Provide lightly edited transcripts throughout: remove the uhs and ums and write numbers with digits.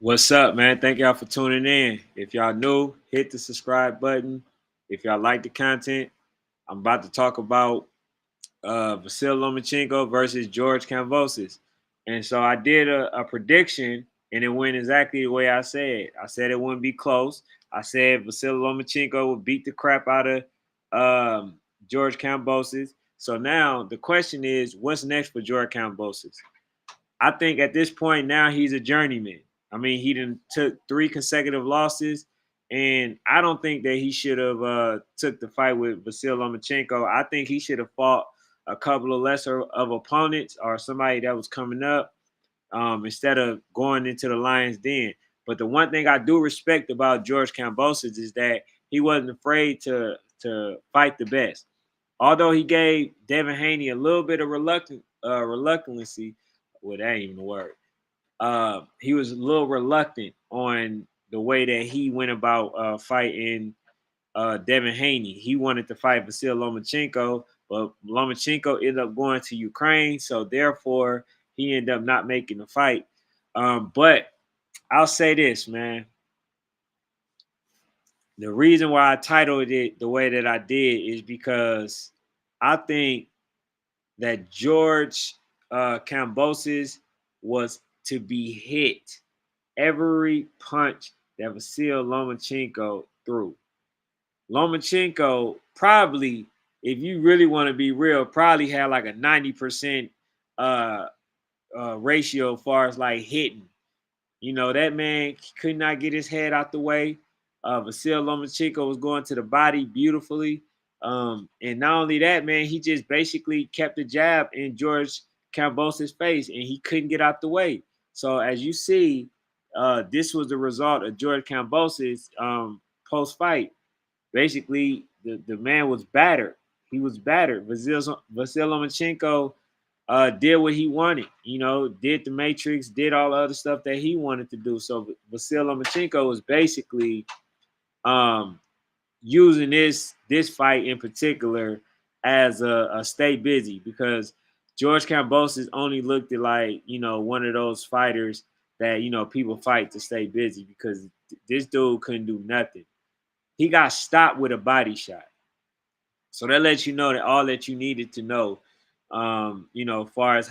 What's up, man? Thank y'all for tuning in. If y'all new, hit the subscribe button. If y'all like the content, I'm about to talk about Vasil Lomachenko versus George Kambosas. And so I did a prediction, and it went exactly the way I said. I said it wouldn't be close. I said Vasil Lomachenko would beat the crap out of George Kambosas. So now the question is, what's next for George Kambosas? I think at this point now he's a journeyman. I mean, he done took three consecutive losses, and I don't think that he should have took the fight with Vasil Lomachenko. I think he should have fought a couple of lesser of opponents or somebody that was coming up instead of going into the Lions' den. But the one thing I do respect about George Kambosas is that he wasn't afraid to fight the best. Although he gave Devin Haney a little bit of reluctancy, well, that ain't even a word. He was a little reluctant on the way that he went about fighting Devin Haney. He wanted to fight Vasil Lomachenko, but Lomachenko ended up going to Ukraine, so therefore he ended up not making the fight. But I'll say this, man. The reason why I titled it the way that I did is because I think that George Kambosas was to be hit every punch that Vasil Lomachenko threw. Lomachenko probably, if you really want to be real, probably had like a 90% uh, ratio as far as like hitting. You know, that man could not get his head out the way. Vasil Lomachenko was going to the body beautifully. And not only that, man, he just basically kept the jab in George Kambosas' face and he couldn't get out the way. So as you see, this was the result of George Kambosas post-fight. Basically, the man was battered. He was battered. Vasil Lomachenko did what he wanted, did the Matrix, did all the other stuff that he wanted to do. So Vasil Lomachenko was basically um, using this fight in particular as a stay busy because George Kambosos only looked at like one of those fighters that people fight to stay busy because this dude couldn't do nothing. He got stopped with a body shot. So that lets you know that all that you needed to know, as far as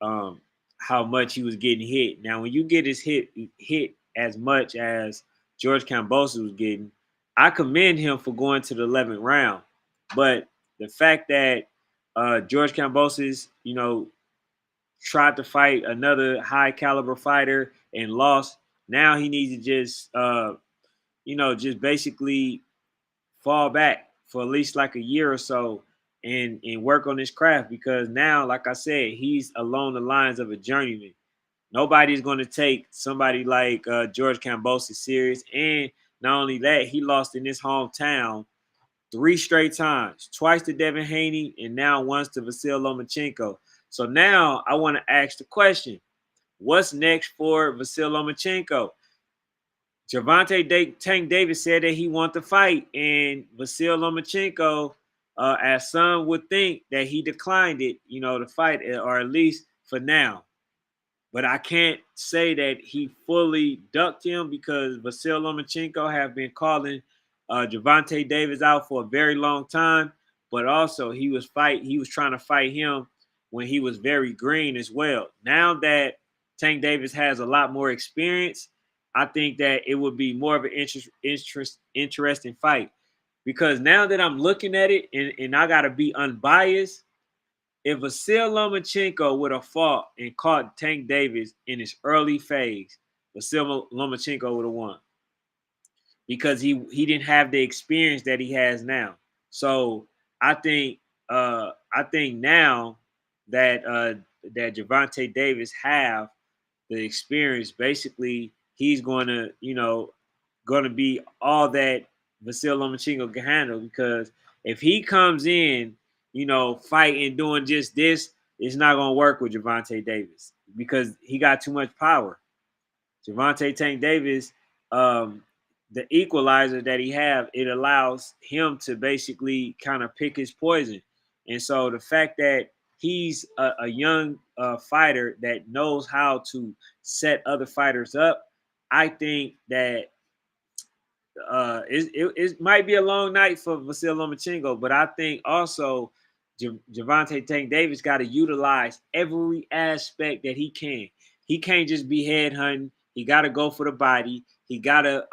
um, how much he was getting hit. Now, when you get his hit as much as George Kambosos was getting, I commend him for going to the 11th round. But the fact that George Kambosos, tried to fight another high caliber fighter and lost, now he needs to just basically fall back for at least like a year or so and work on his craft because now, like I said, he's along the lines of a journeyman. Nobody's going to take somebody like George Kambosos serious. And not only that, he lost in his hometown three straight times, twice to Devin Haney and now once to Vasil Lomachenko. So now I want to ask the question, what's next for Vasil Lomachenko? Tank Davis said that he wanted to fight, and Vasil Lomachenko, as some would think, that he declined it, to fight, or at least for now. But I can't say that he fully ducked him because Vasil Lomachenko have been calling Gervonta Davis out for a very long time. But also he was trying to fight him when he was very green as well. Now that Tank Davis has a lot more experience, I think that it would be more of an interesting fight. Because now that I'm looking at it and I gotta be unbiased, if Vasil Lomachenko would have fought and caught Tank Davis in his early phase, Vasil Lomachenko would have won because he didn't have the experience that he has now. So I think now that that Gervonta Davis have the experience, basically he's going to be all that Vasil Lomachenko can handle because if he comes in, fighting doing just this, it's not going to work with Gervonta Davis because he got too much power. Gervonta Tank Davis, the equalizer that he have, it allows him to basically kind of pick his poison. And so the fact that he's a young fighter that knows how to set other fighters up. I think that it might be a long night for Vasil Lomachenko, but I think also Gervonta Tank Davis got to utilize every aspect that he can. He can't just be head hunting. He got to go for the body. He got to,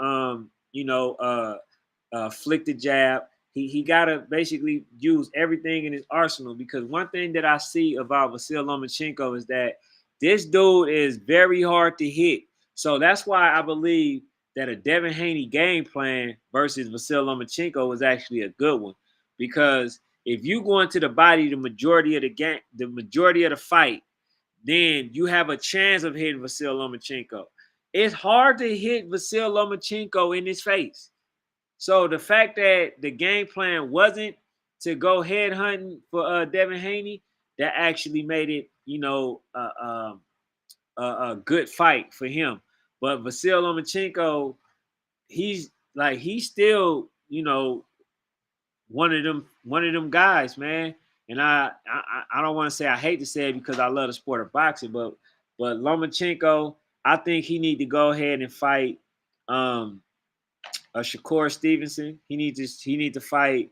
flick the jab. He got to basically use everything in his arsenal, because one thing that I see about Vasil Lomachenko is that this dude is very hard to hit. So that's why I believe that a Devin Haney game plan versus Vasil Lomachenko was actually a good one, because if you go into the body the majority of the game, the majority of the fight, then you have a chance of hitting Vasil Lomachenko. It's hard to hit Vasil Lomachenko in his face. So the fact that the game plan wasn't to go head hunting for Devin Haney, that actually made it, a good fight for him. But Vasil Lomachenko, he's still, one of them guys, man. And I don't want to say, I hate to say it because I love the sport of boxing, but Lomachenko, I think he need to go ahead and fight a Shakur Stevenson. He need to fight.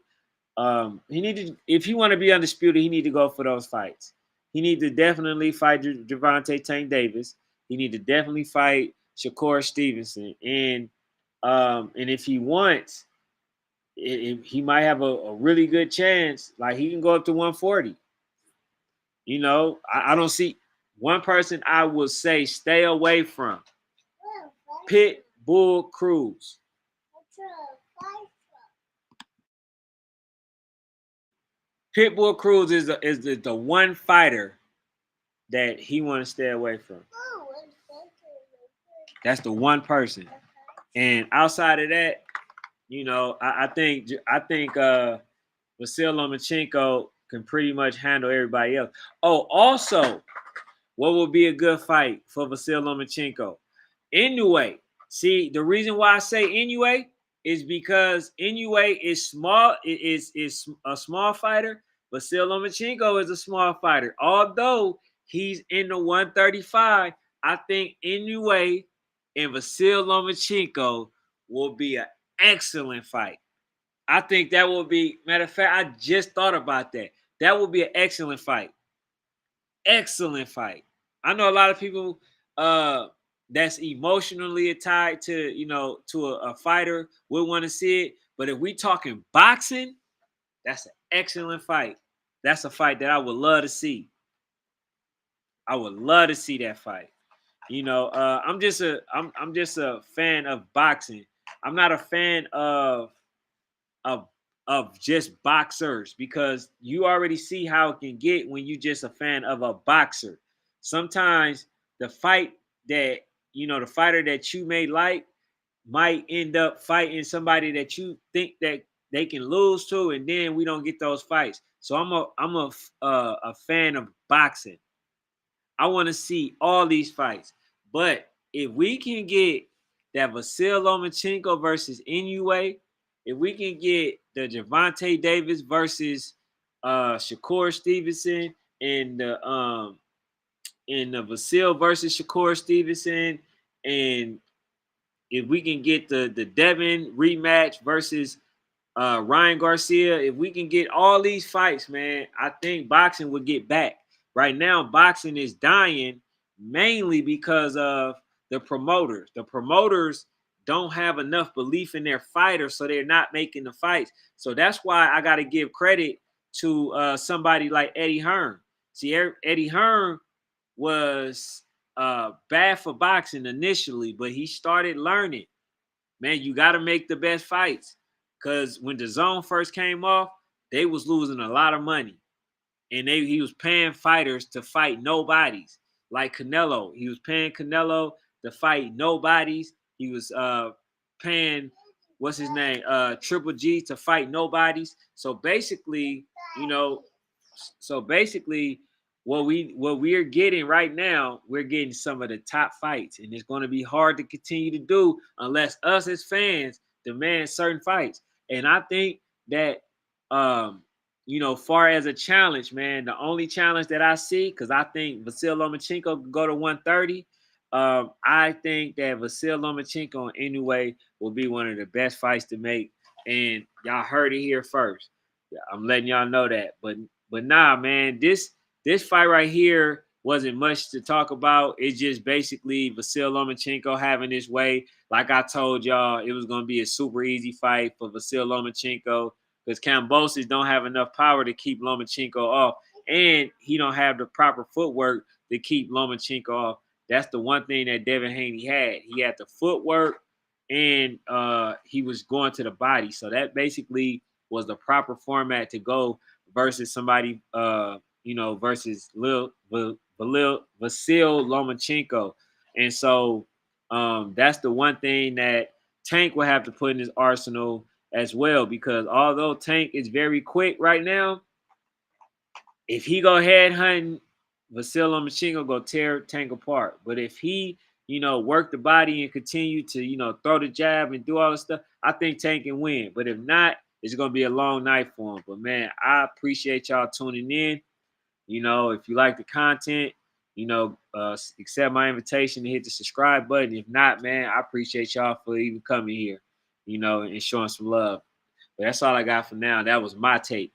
He need to, if he want to be undisputed, he need to go for those fights. He need to definitely fight Gervonta Tank Davis. He need to definitely fight Shakur Stevenson, and if he wants, he might have a really good chance. Like, he can go up to 140. I don't see one person I would say stay away from. Pit Bull Cruz. Pitbull Cruz is the one fighter that he want to stay away from. That's the one person. And outside of that, I think Vasil Lomachenko can pretty much handle everybody else. Oh, also, what would be a good fight for Vasil Lomachenko? Inoue. See, the reason why I say Inoue is because Inoue is small. Is a small fighter. Vasil Lomachenko is a small fighter. Although he's in the 135, I think Inoue and Vasil Lomachenko will be an excellent fight. I think that will be, matter of fact, I just thought about that. That will be an excellent fight. Excellent fight. I know a lot of people that's emotionally tied to, to a fighter would want to see it. But if we talking boxing, that's an excellent fight. That's a fight that I would love to see. I would love to see that fight. I'm just a fan of boxing. I'm not a fan of of just boxers, because you already see how it can get when you just a fan of a boxer. Sometimes the fight that the fighter that you may like might end up fighting somebody that you think that they can lose to, and then we don't get those fights. So I'm a fan of boxing. I want to see all these fights. But if we can get that Vasil Lomachenko versus Inoue, if we can get the Gervonta Davis versus Shakur Stevenson, and the Vasil versus Shakur Stevenson, and if we can get the Devin rematch versus Ryan Garcia, if we can get all these fights, man, I think boxing would get back. Right now, boxing is dying mainly because of the promoters. The promoters don't have enough belief in their fighters, so they're not making the fights. So that's why I got to give credit to somebody like Eddie Hearn. See, Eddie Hearn was bad for boxing initially, but he started learning. Man, you got to make the best fights. Because when the zone first came off, they was losing a lot of money. And he was paying fighters to fight nobodies. Like Canelo. He was paying Canelo to fight nobodies. He was paying, what's his name? Triple G to fight nobodies. So basically, you know, so basically, what we're getting right now, we're getting some of the top fights, and it's going to be hard to continue to do unless us as fans demand certain fights. And I think that far as a challenge, man, the only challenge that I see, because I think Vasil Lomachenko could go to 130. I think that Vasil Lomachenko in any way will be one of the best fights to make. And y'all heard it here first. Yeah, I'm letting y'all know that. But nah, man, this fight right here wasn't much to talk about. It's just basically Vasil Lomachenko having his way. Like I told y'all, it was gonna be a super easy fight for Vasil Lomachenko because Kambosas don't have enough power to keep Lomachenko off, and he don't have the proper footwork to keep Lomachenko off. That's the one thing that Devin Haney had. He had the footwork, and he was going to the body. So that basically was the proper format to go versus somebody, versus Vasil Lomachenko. And so that's the one thing that Tank will have to put in his arsenal as well, because although Tank is very quick right now, if he go head hunting, Vasil Lomachenko go tear Tank apart. But if he, work the body and continue to, throw the jab and do all the stuff, I think Tank can win. But if not, it's gonna be a long night for him. But man, I appreciate y'all tuning in. If you like the content, accept my invitation to hit the subscribe button. If not, man, I appreciate y'all for even coming here, and showing some love. But that's all I got for now. That was my take.